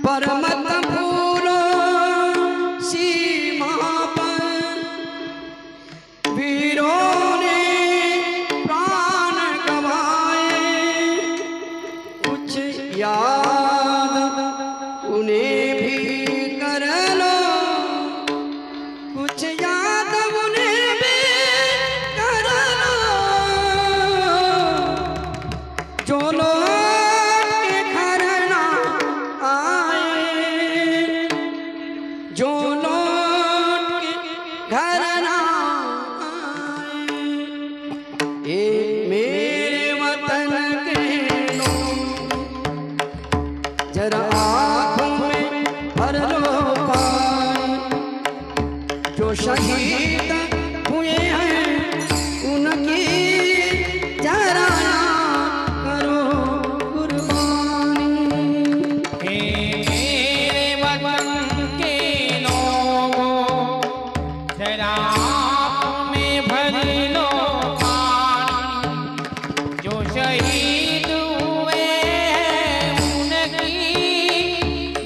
परमत फूलो सीमा पर वीरों ने प्राण गवाए, कुछ याद उन्हें भी कर लो, कुछ याद उन्हें भी कर लो, जो लोग के घर ना आए, जो लोग के घर ना आए। ए मेरे वतन के लोग, जरा आँखों में भर लो पानी, जो शहीद हुए हैं उनकी जरा याद करो कुर्बानी। मेरे वतन के लोगों, जरा आँखों में भर लो पानी, जो शहीद हुए हैं उनकी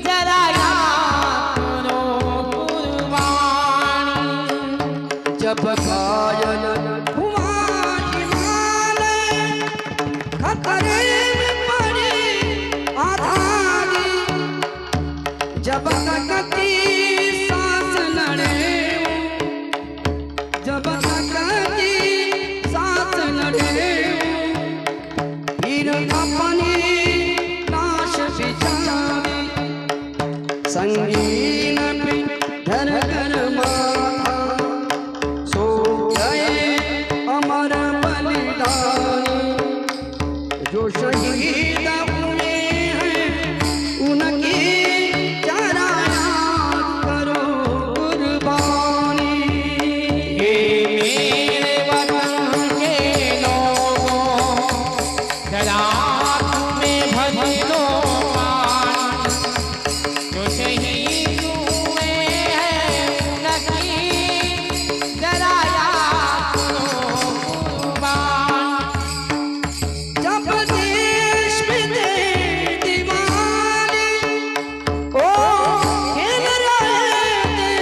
जरा याद करो कुर्बानी। जब घायल हुआ हिमालय, खतरे में पड़ी आधारी, जब तक की सांस लड़े, जब तक की सांस लड़े, फिर अपनी लाश बिछावी, संगीन पे धर कर माथा, सो गए अमर बलिदानी, जो शहीद हुए हैं उनकी जरा याद करो कुर्बानी। मेरे वतन के लोगों, जरा आँखों में भर लो पानी, जो शहीद हुए हैं उनकी जरा याद करो कुर्बानी। जब देश में थे दीवाने, ओ खेल रहे थे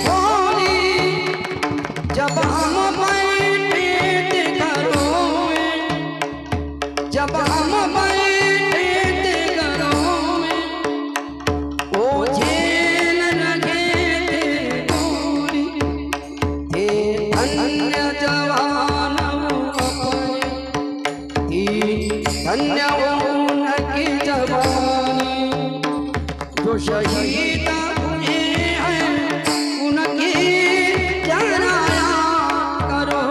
होली, जब हम बैठे थे घरों में, जब हम बैठे थे घरों में, ओ झेल रहे थे गोली, थे अन्य जवान अपने, थी धन्य उनकी जवानी, जो शहीद हुए हैं उनकी जरा याद करो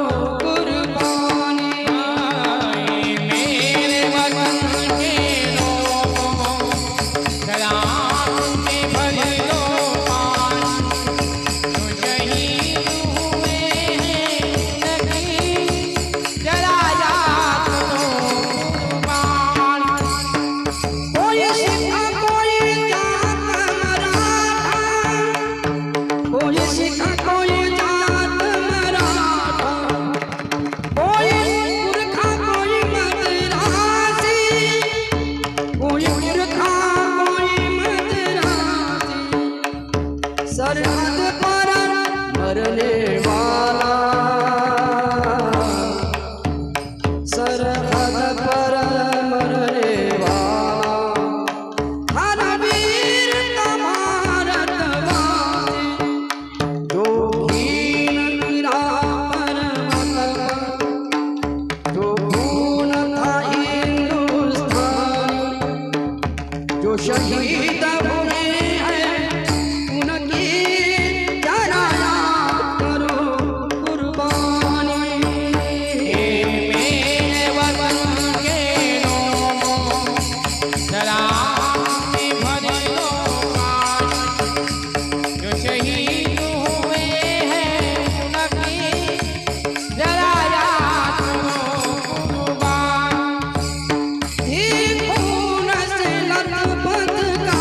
कुर्बानी। मेरे वतन के लोगों, जरा आँखों में भर लो पानी, जो शहीद हुए हैं उनकी जरा याद करो कुर्बानी। कोई सिखा कोई जात मराठा, कोई सिखा कोई जात मराठा, कोई पुरखा कोई मद्रासी, कोई पुरखा कोई मद्रासी, सरहद पर मरने वाला, सरहद पर मरने वाला, हर वीर का भारतवासी, जो हीन गिरा पर्वत पर, जो खून था हिंदुस्तानी, जो शहीद हुए हैं उनकी जरा याद करो कुर्बानी। मेरे वतन के लोगों, जरा आँखों में भर लो पानी, जो शहीद हुए हैं उनकी जरा याद करो कुर्बानी। खून से लथपथ का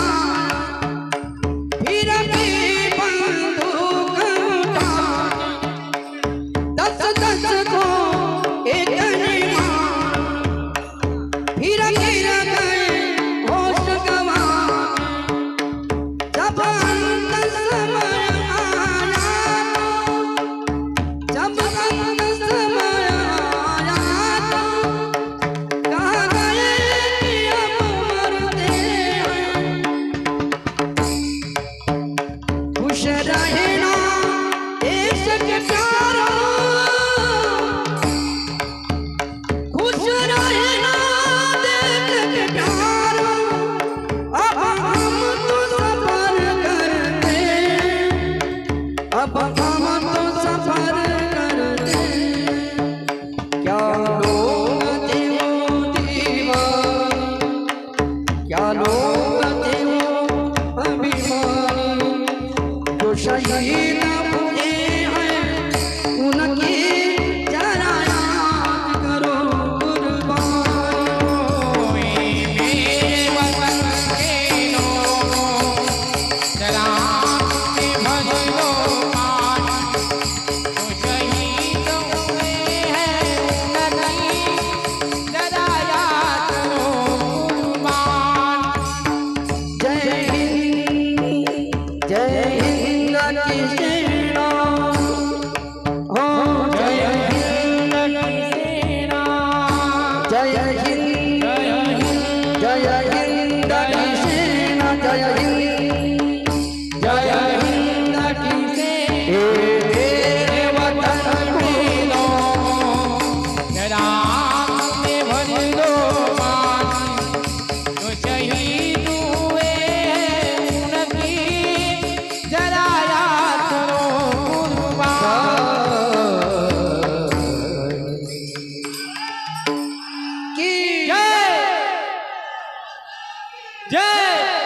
जय हिंद की सेना जय हिंद जय हिंद की सेना तेरे वतन के लोगों राम ने भर दो पानी जो शहीद हुए हैं उनकी जरा याद करो कुर्बान की जय जय